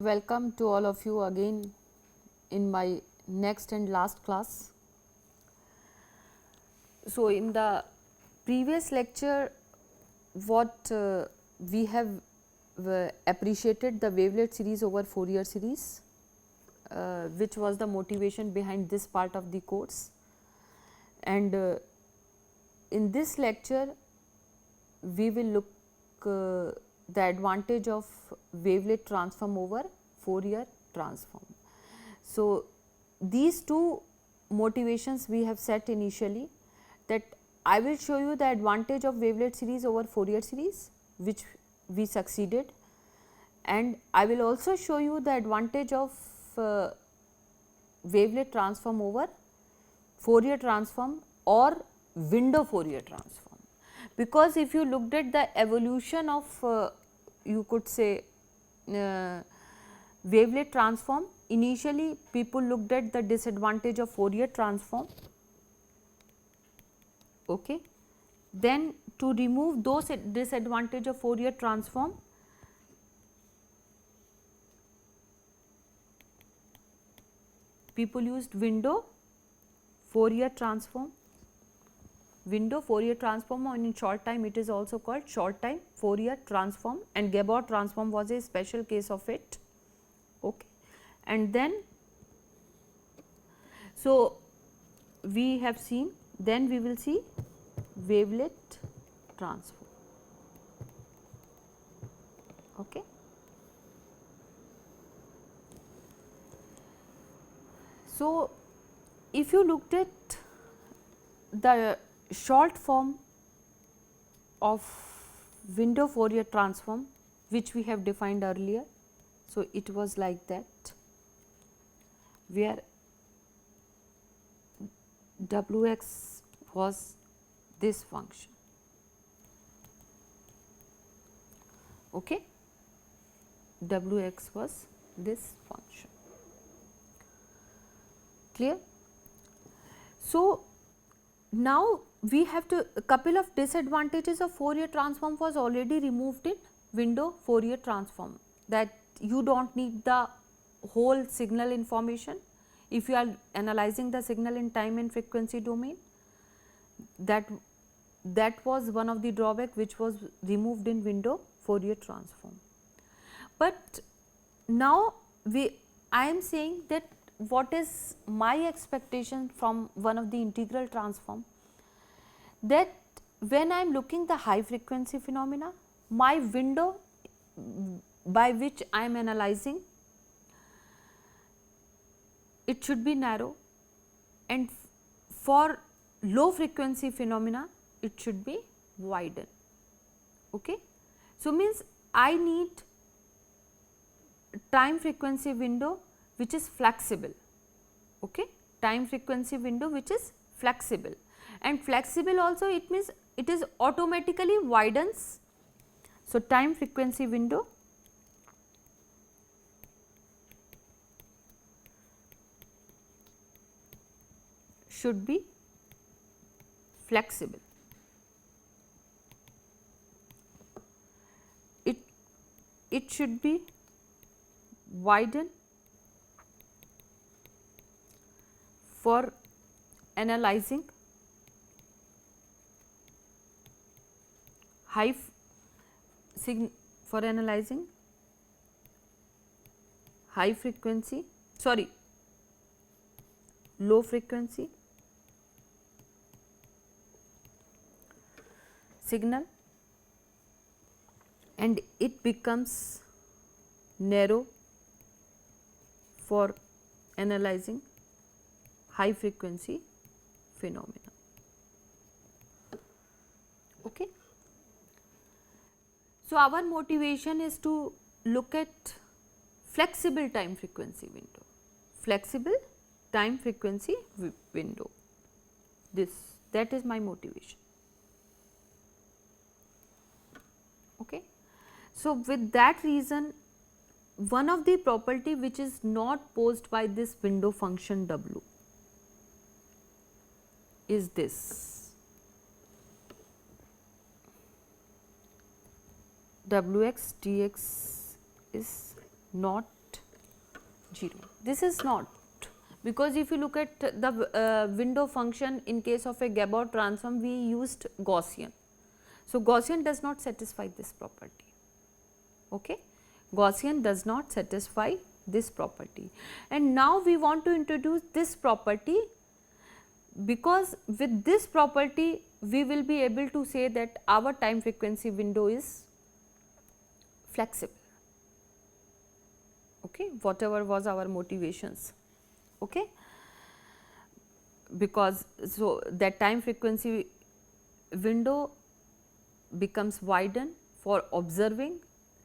welcome to all of you again in my next and last class. So, in the previous lecture what we have appreciated the wavelet series over Fourier series, which was the motivation behind this part of the course, and in this lecture we will look the advantage of wavelet transform over Fourier transform. So, these two motivations we have set initially, that I will show you the advantage of wavelet series over Fourier series, which we succeeded, and I will also show you the advantage of wavelet transform over Fourier transform or window Fourier transform. Because if you looked at the evolution of you could say wavelet transform, initially people looked at the disadvantage of Fourier transform. Okay. Then to remove those disadvantage of Fourier transform, people used window Fourier transform. Window Fourier transform, and in short time it is also called short time Fourier transform, and Gabor transform was a special case of it. Okay. And then, so we have seen, then we will see wavelet transform. Okay. So, if you looked at the short form of window Fourier transform, which we have defined earlier. So, it was like that, where Wx was this function. Okay. Wx was this function. Clear? So, now we have to, a couple of disadvantages of Fourier transform was already removed in window Fourier transform, that you do not need the whole signal information if you are analyzing the signal in time and frequency domain. That was one of the drawback which was removed in window Fourier transform. But now I am saying that what is my expectation from one of the integral transform, that when I am looking the high frequency phenomena, my window by which I am analyzing, it should be narrow, and for low frequency phenomena it should be wider. Okay. So, means I need time frequency window which is flexible. Okay. Time frequency window which is flexible, and flexible also it means it is automatically widens. So, time frequency window should be flexible. It should be widened for analyzing high frequency, low frequency signal, and it becomes narrow for analyzing high frequency phenomena. Okay. So, our motivation is to look at flexible time frequency window, flexible time frequency window, that is my motivation. Okay. So, with that reason, one of the property which is not posed by this window function W is this: Wx dx is not 0. This is not, because if you look at the window function in case of a Gabor transform, we used Gaussian. So, Gaussian does not satisfy this property. Okay? Gaussian does not satisfy this property, and now we want to introduce this property, because with this property we will be able to say that our time frequency window is flexible. Okay? Whatever was our motivations. Okay? Because so that time frequency window becomes widened for observing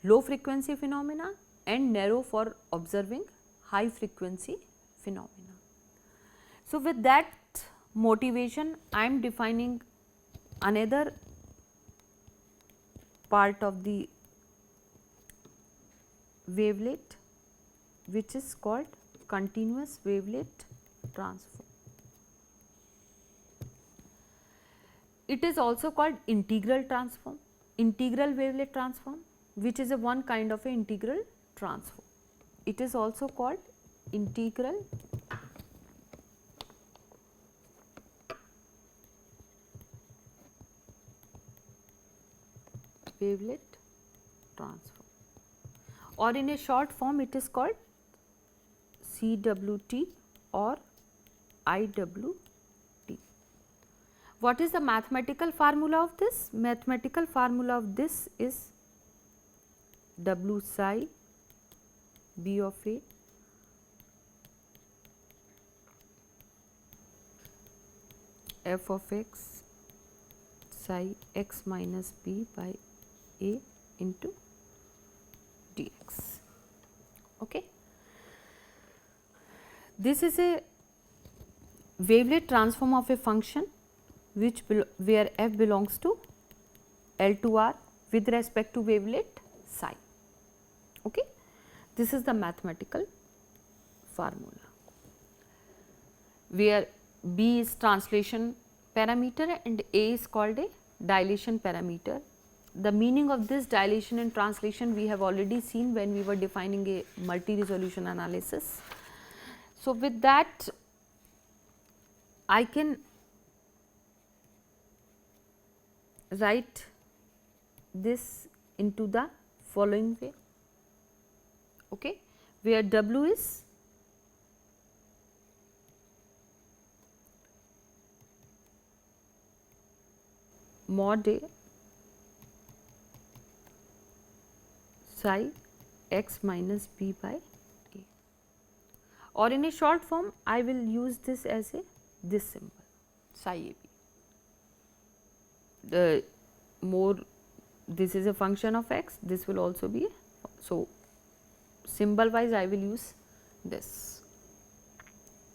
low frequency phenomena and narrow for observing high frequency phenomena. So, with that motivation, I am defining another part of the wavelet, which is called continuous wavelet transform. It is also called integral transform, integral wavelet transform, which is a one kind of a integral transform. It is also called integral wavelet transform, or in a short form it is called CWT or IWT. What is the mathematical formula of this? Mathematical formula of this is W psi B of A f of x psi x minus b by A into dx. Okay. This is a wavelet transform of a function which where f belongs to L to R with respect to wavelet psi. Okay. This is the mathematical formula, where B is translation parameter and A is called a dilation parameter. The meaning of this dilation and translation we have already seen when we were defining a multi-resolution analysis. So, with that I can write this into the following way, okay, where W is mod A psi x minus b by A, or in a short form I will use this as a this symbol psi AB. The more this is a function of x, this will also be, so symbol wise I will use this.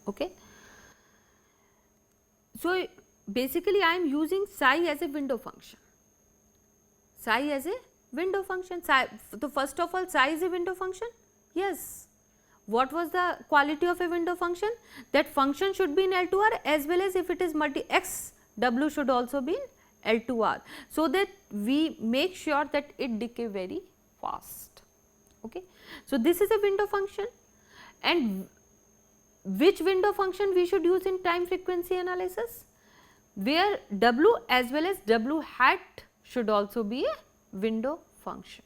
Okay. So, basically I am using psi as a window function, psi as a window function. Psi, so first of all, psi is a window function. Yes. What was the quality of a window function? That function should be in L to R, as well as if it is multi x, W should also be in L to R, so that we make sure that it decay very fast. Okay. So, this is a window function, and which window function we should use in time frequency analysis? Where W as well as W hat should also be a window function.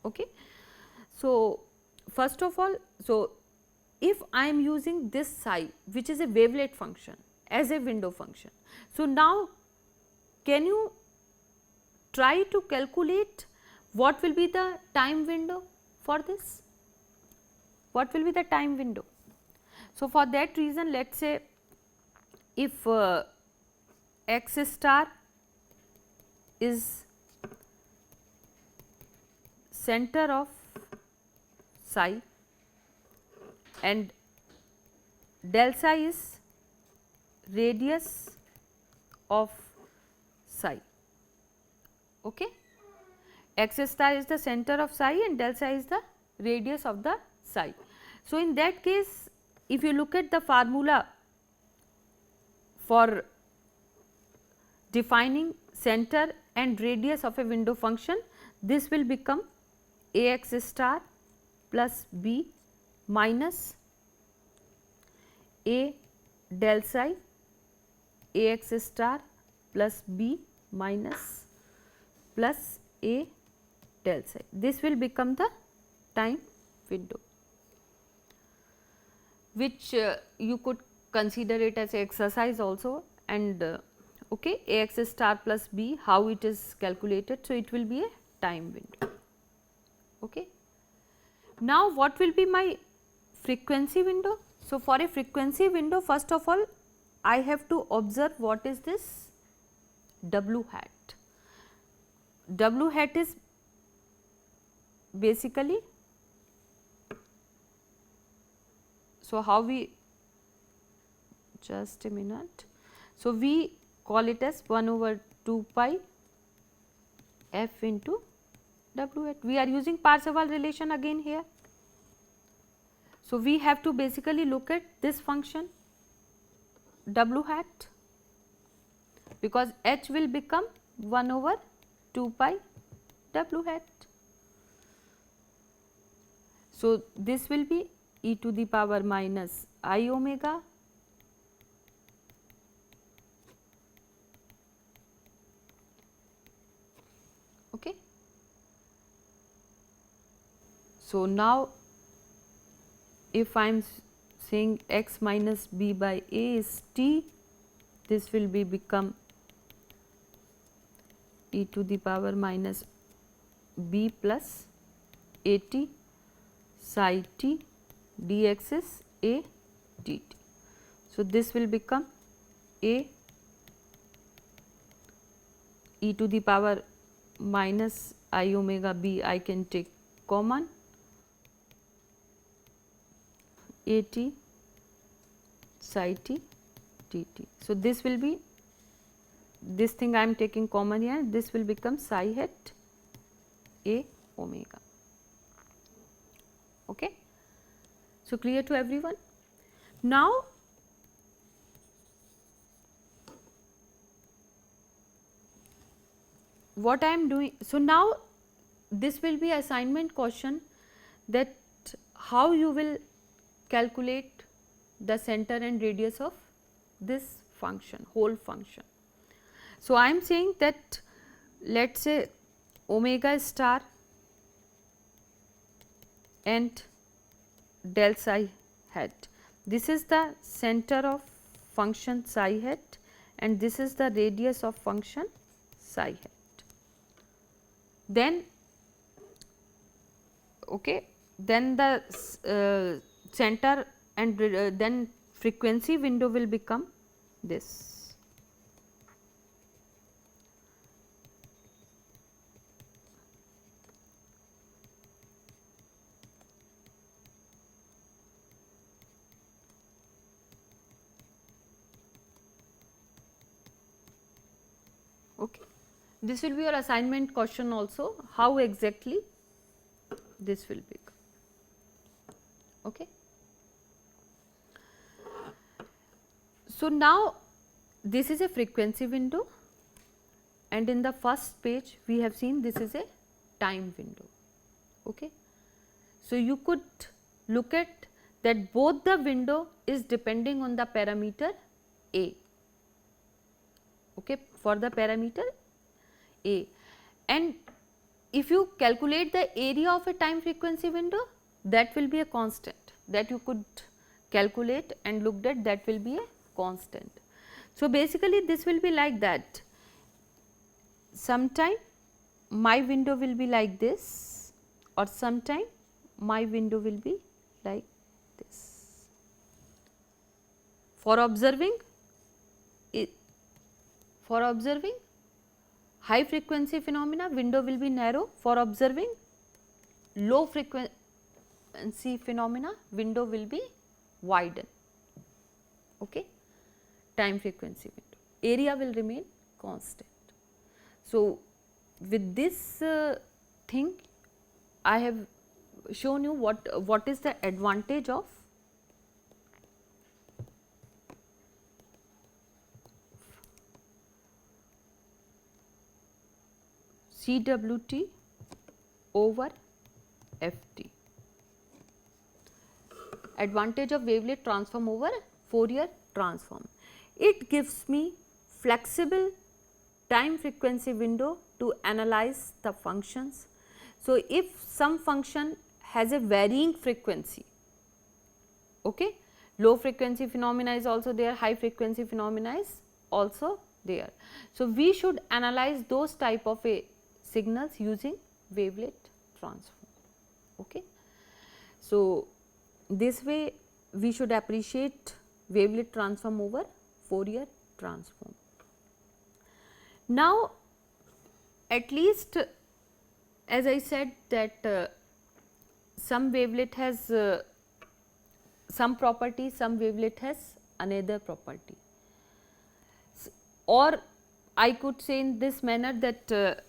Okay. So, first of all, so if I am using this psi, which is a wavelet function, as a window function, so now can you try to calculate what will be the time window for this? What will be the time window? So, for that reason, let us say if x star is center of psi and del psi is radius of psi. Okay. X star is the center of psi and del psi is the radius of the psi. So, in that case, if you look at the formula for defining center and radius of a window function, this will become Ax star plus b minus A del psi Ax star plus B minus plus A del psi. This will become the time window, which you could consider it as exercise also. And okay, Ax star plus B, how it is calculated. So, it will be a time window. Okay. Now, what will be my frequency window? So, for a frequency window, first of all I have to observe what is this W hat. W hat is basically, so how we, just a minute. So, we call it as 1 over 2 pi f into W hat. We are using Parseval relation again here. So, we have to basically look at this function W hat, because H will become 1 over 2 pi W hat. So, this will be e to the power minus I omega okay. So, now if I am saying x minus b by a is t, this will be become e to the power minus b plus a t psi t dx is a dt. So, this will become a e to the power minus I omega b, I can take common, a t psi t dt. So, this will be, this thing I am taking common here, this will become psi hat a omega. Okay. So, clear to everyone? Now, what I am doing, so now this will be assignment question, that how you will calculate the center and radius of this function, whole function. So, I am saying that let us say omega star and del psi hat, this is the center of function psi hat and this is the radius of function psi hat. Then okay, then the center and then frequency window will become this. Okay. This will be your assignment question also, how exactly this will be. Okay. So, now this is a frequency window and in the first page we have seen this is a time window. Okay. So, you could look at that both the window is depending on the parameter A, okay, for the parameter A, and if you calculate the area of a time frequency window, that will be a constant that you could calculate and looked at, that will be a constant. So, basically this will be like that, sometime my window will be like this or sometime my window will be like this. For observing high frequency phenomena, window will be narrow. For observing low frequency phenomena, window will be widened. Okay. Time frequency window, area will remain constant. So, with this thing I have shown you what is the advantage of CWT over FT, advantage of wavelet transform over Fourier transform. It gives me flexible time frequency window to analyze the functions. So, if some function has a varying frequency, okay, low frequency phenomena is also there, high frequency phenomena is also there. So, we should analyze those type of signals using wavelet transform. Okay. So, this way we should appreciate wavelet transform over Fourier transform. Now, at least as I said that some wavelet has some property, some wavelet has another property, or I could say in this manner that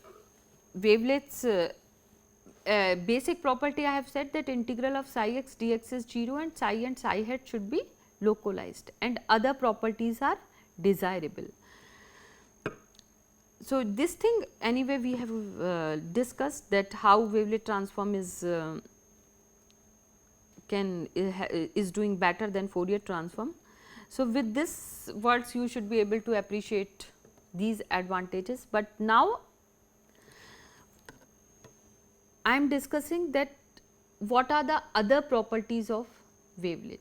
wavelets basic property I have said that integral of psi x dx is 0 and psi hat should be localized, and other properties are desirable. So, this thing anyway we have discussed that how wavelet transform is is doing better than Fourier transform. So, with this words you should be able to appreciate these advantages, but now I am discussing that what are the other properties of wavelet.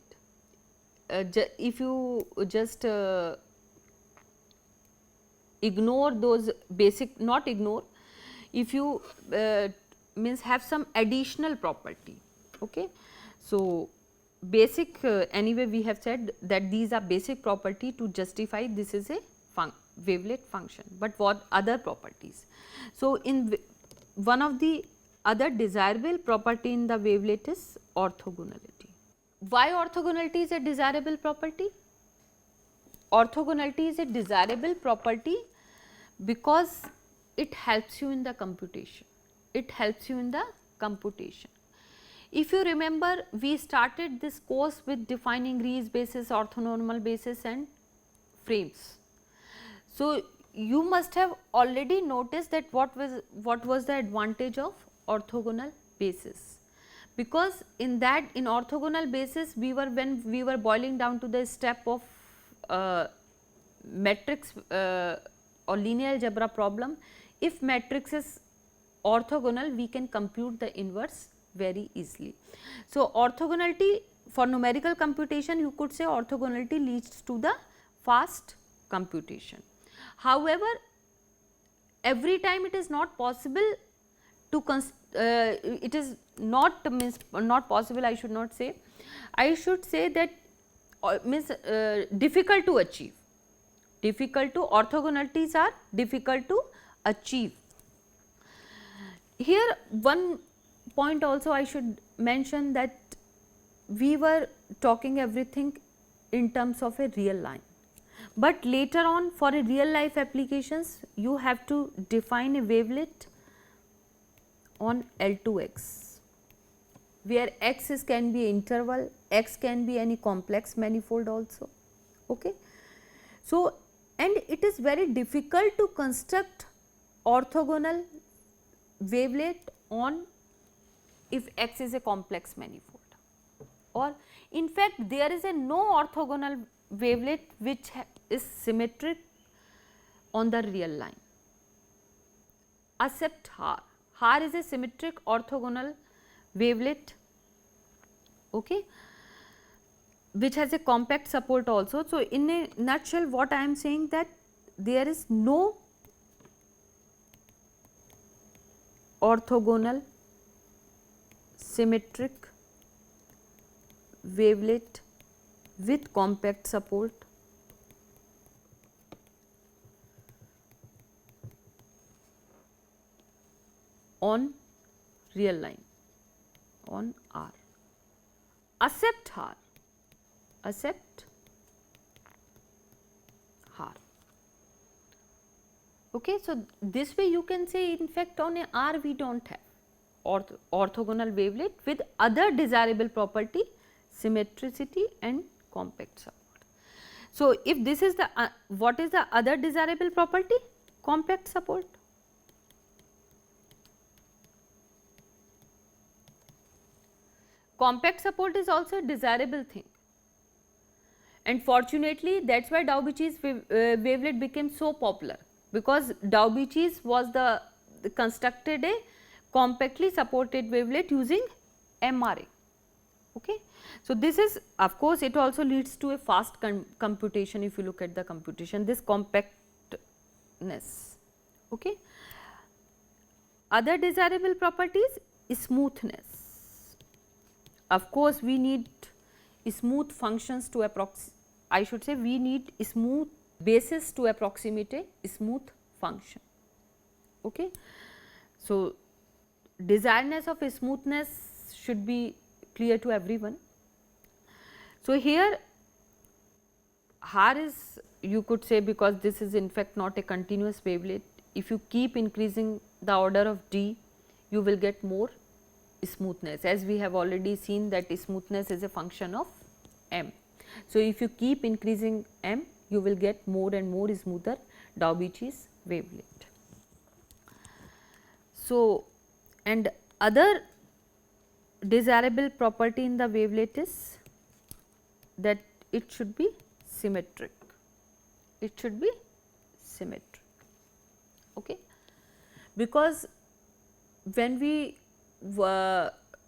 If you just ignore those basic, not ignore, if you means have some additional property. Okay. So, basic anyway we have said that these are basic property to justify this is a wavelet function, but what other properties. So, in one of the other desirable property in the wavelet is orthogonality. Why orthogonality is a desirable property? Orthogonality is a desirable property because it helps you in the computation. It helps you in the computation. If you remember, we started this course with defining Rees basis, orthonormal basis and frames. So, you must have already noticed that what was the advantage of orthogonal basis, because in that in orthogonal basis we were, when we were boiling down to the step of matrix or linear algebra problem, if matrix is orthogonal we can compute the inverse very easily. So, orthogonality for numerical computation, you could say orthogonality leads to the fast computation. However, every time it is not possible to it is not means not possible, I should not say, I should say that means difficult to achieve, difficult to, orthogonalities are difficult to achieve. Here one point also I should mention that we were talking everything in terms of a real line, but later on for a real life applications you have to define a wavelet on L2x, where x can be interval, x can be any complex manifold also. Okay. So, and it is very difficult to construct orthogonal wavelet on if x is a complex manifold, or in fact there is a no orthogonal wavelet which is symmetric on the real line except HAR. HAR is a symmetric orthogonal wavelet, okay, which has a compact support also. So, in a nutshell what I am saying that there is no orthogonal symmetric wavelet with compact support on real line on R except HAR, except HAR. Okay, so this way you can say in fact on a R we do not have orthogonal wavelet with other desirable property, symmetricity and compact support. So, if this is the what is the other desirable property? Compact support. Compact support is also a desirable thing, and fortunately that is why Dau-Bechi's wavelet became so popular, because Dau-Bechi's was the constructed a compactly supported wavelet using MRA. Okay. So, this is, of course, it also leads to a fast computation. If you look at the computation, this compactness. Okay. Other desirable properties, smoothness. Of course, we need smooth functions to I should say we need smooth basis to approximate a smooth function. Okay. So, desiredness of smoothness should be clear to everyone. So, here R is, you could say, because this is in fact not a continuous wavelet, if you keep increasing the order of D, you will get more smoothness, as we have already seen that smoothness is a function of M. So, if you keep increasing M, you will get more and more smoother Dau-Bechi's wavelet. So, and other desirable property in the wavelet is that it should be symmetric. It should be symmetric. Okay. Because when we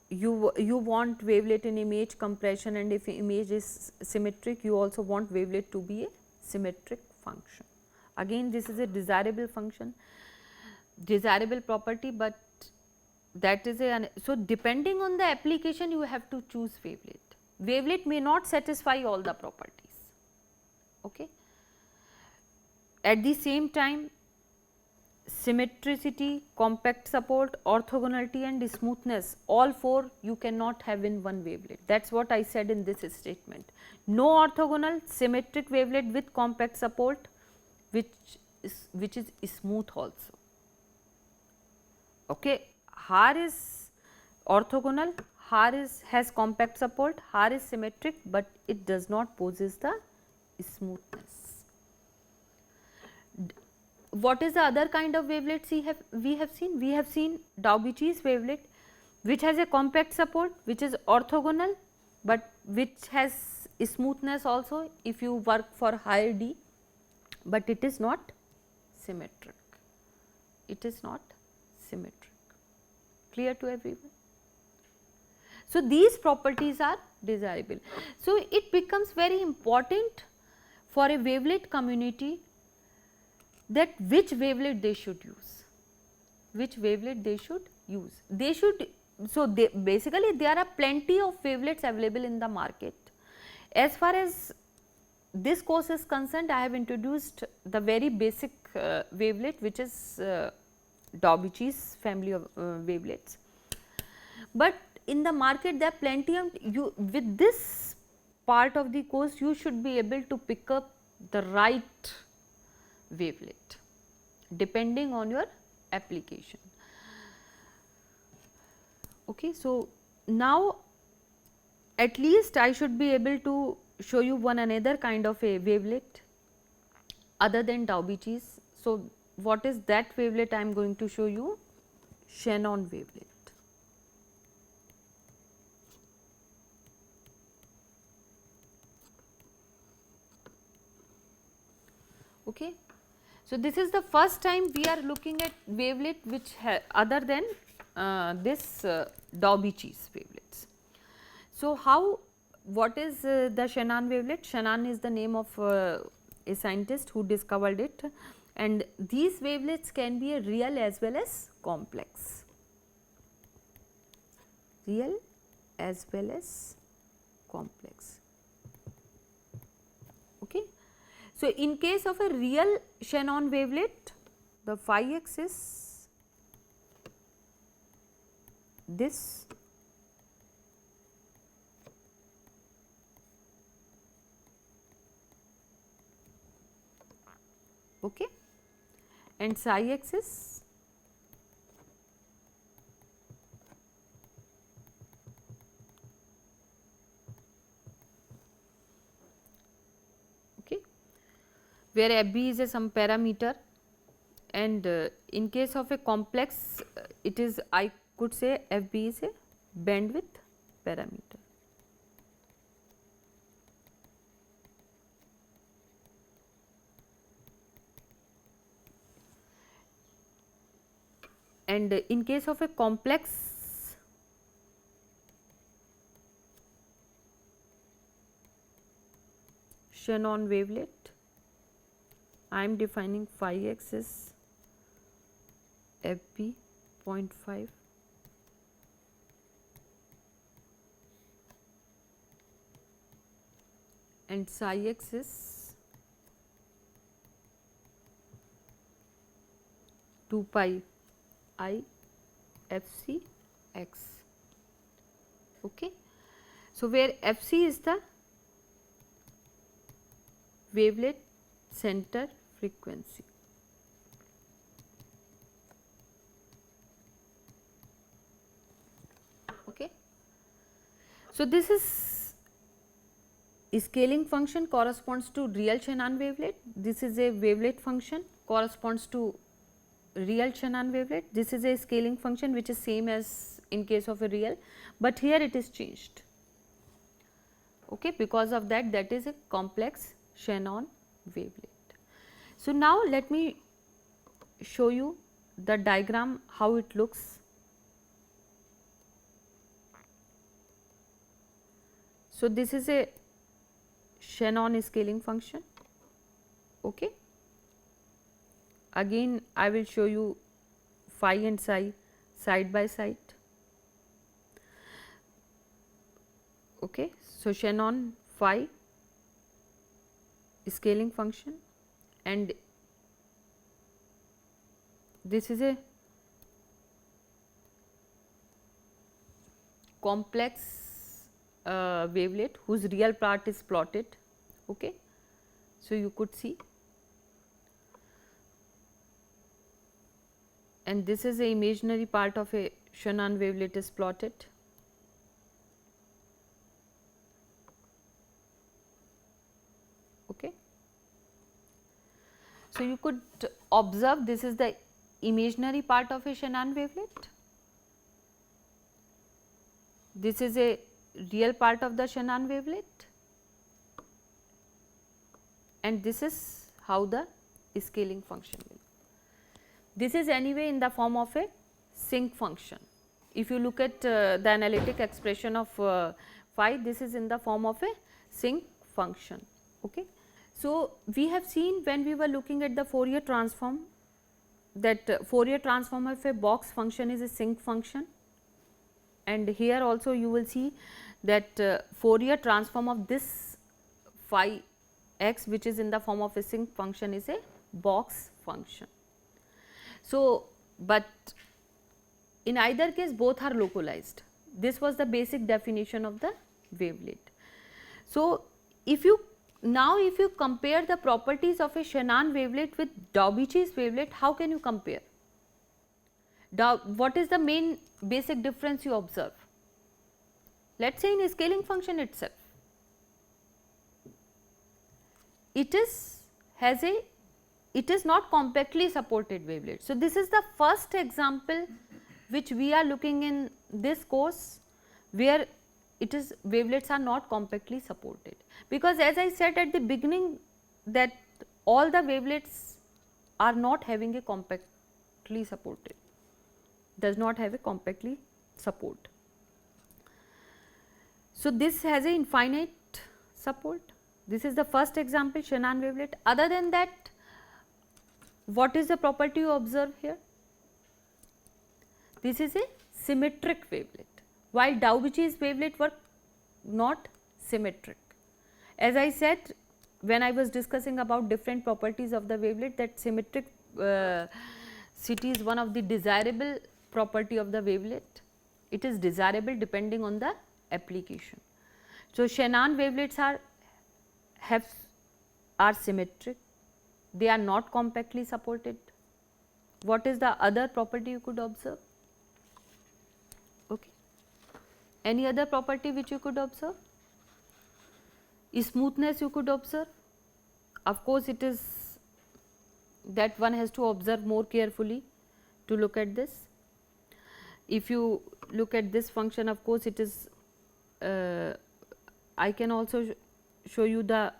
you want wavelet in image compression, and if image is symmetric, you also want wavelet to be a symmetric function. Again, this is a desirable function, desirable property, but that is a, so depending on the application you have to choose wavelet. Wavelet may not satisfy all the properties. Okay. At the same time, symmetricity, compact support, orthogonality and smoothness, all four you cannot have in one wavelet. That is what I said in this statement. No orthogonal symmetric wavelet with compact support which is smooth also. Okay. R is orthogonal, R has compact support, R is symmetric, but it does not possess the smoothness. What is the other kind of wavelets we have seen? We have seen Dau-Bechi's wavelet, which has a compact support, which is orthogonal, but which has smoothness also if you work for higher D, but it is not symmetric. It is not symmetric. Clear to everyone? So, these properties are desirable. So, it becomes very important for a wavelet community that which wavelet they should use, which wavelet they should use. They should, so basically there are plenty of wavelets available in the market. As far as this course is concerned, I have introduced the very basic wavelet, which is Dau-Bechi's family of wavelets. But in the market there are plenty of, with this part of the course you should be able to pick up the right wavelet depending on your application. Okay, so now at least I should be able to show you one another kind of a wavelet other than Dau-Bechi's. So, what is that wavelet I am going to show you? Shannon wavelet. Okay. So, this is the first time we are looking at wavelet which other than this Dau-Bechi's wavelets. So, what is the Shannon wavelet? Shannon is the name of a scientist who discovered it, and these wavelets can be a real as well as complex, real as well as complex. Okay. So, in case of a real Shannon wavelet, the phi x is this, okay, and psi x is okay, where FB is a some parameter, and in case of a complex it is, I could say FB is a bandwidth parameter. and in case of a complex Shannon wavelet, I am defining phi x is FB 0.5 and psi x is 2 pi I FC x. Okay. So, where FC is the wavelet center frequency. Okay. So, this is scaling function corresponds to real Shannon wavelet. This is a wavelet function corresponds to real Shannon wavelet. This is a scaling function which is same as in case of a real, but here it is changed. Okay, because of that, that is a complex Shannon wavelet. So, now let me show you the diagram how it looks. So, this is a Shannon scaling function. Okay. Again I will show you phi and psi side by side. Okay. So, Shannon phi scaling function and this is a complex wavelet whose real part is plotted. Okay. So, you could see, and this is a imaginary part of a Shannon wavelet is plotted. Okay. So, you could observe this is the imaginary part of a Shannon wavelet, this is a real part of the Shannon wavelet, and this is how the scaling function will. This is anyway in the form of a sinc function. If you look at the analytic expression of phi, this is in the form of a sinc function. Okay. So, we have seen when we were looking at the Fourier transform that Fourier transform of a box function is a sinc function, and here also you will see that Fourier transform of this phi x which is in the form of a sinc function is a box function. So, but in either case both are localized. This was the basic definition of the wavelet. So, if you compare the properties of a Shannon wavelet with Daubitsch's wavelet, how can you compare? What is the main basic difference you observe? Let us say in a scaling function itself, it is not compactly supported wavelet. So, this is the first example which we are looking in this course where it is wavelets are not compactly supported, because as I said at the beginning that all the wavelets are not having a compactly supported, does not have a compactly support. So, this has a infinite support. This is the first example Shannon wavelet. Other than that, what is the property you observe here? This is a symmetric wavelet, while Daubitsch's wavelet were not symmetric. As I said when I was discussing about different properties of the wavelet, that symmetric city is one of the desirable property of the wavelet. It is desirable depending on the application. So, Shannon wavelets are symmetric, they are not compactly supported. What is the other property you could observe? Okay. Any other property which you could observe? Smoothness you could observe. Of course, it is that one has to observe more carefully to look at this. If you look at this function, of course, it is I can also show you the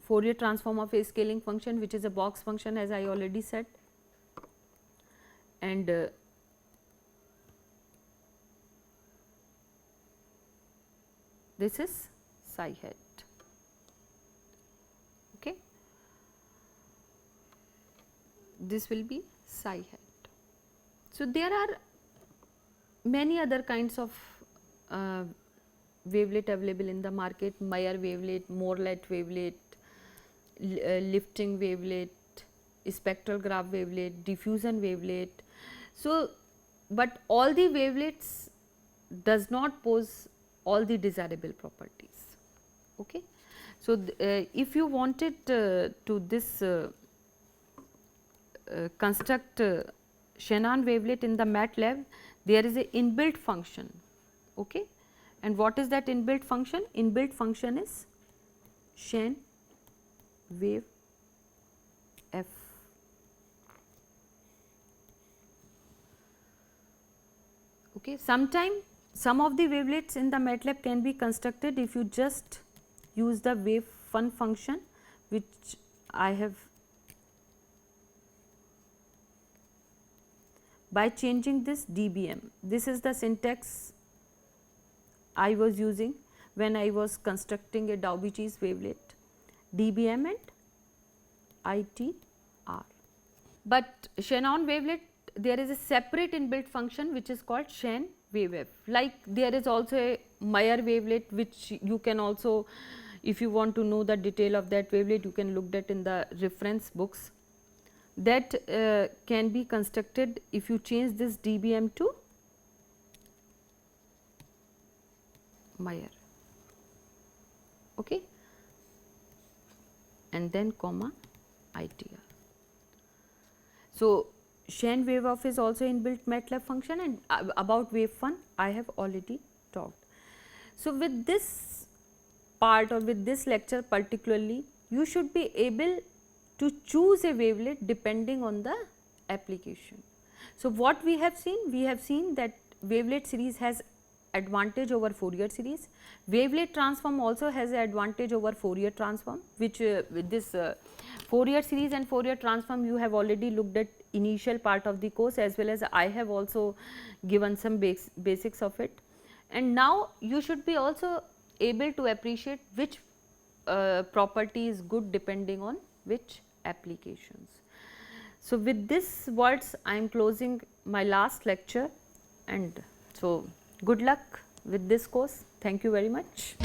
Fourier transform of a scaling function which is a box function, as I already said. and this is psi hat. Okay. This will be psi hat. So, there are many other kinds of wavelet available in the market: Meyer wavelet, Morlet wavelet, lifting wavelet, spectral graph wavelet, diffusion wavelet. So, but all the wavelets does not pose all the desirable properties. Okay. So, if you wanted to this construct Shannon wavelet in the MATLAB, there is a inbuilt function. Okay. And what is that inbuilt function? Inbuilt function is Shan wave f. Okay. Sometime some of the wavelets in the MATLAB can be constructed if you just use the wave fun function, which I have by changing this dBm. This is the syntax I was using when I was constructing a Dau-Bechi's wavelet, dBm and ITR. But Shannon wavelet, there is a separate inbuilt function which is called Shan wave f. Like there is also a Meyer wavelet, which you can also, if you want to know the detail of that wavelet, you can look that in the reference books. That can be constructed if you change this dBm to Meyer, okay, and then comma ITR. So, Shan wave of is also inbuilt MATLAB function, and about wave fun I have already talked. So, with this part or with this lecture particularly, you should be able to choose a wavelet depending on the application. So, what we have seen that wavelet series has advantage over Fourier series. Wavelet transform also has an advantage over Fourier transform, which with this Fourier series and Fourier transform you have already looked at initial part of the course, as well as I have also given some basics of it. And now you should be also able to appreciate which property is good depending on which applications. So, with this words I am closing my last lecture, and so good luck with this course. Thank you very much.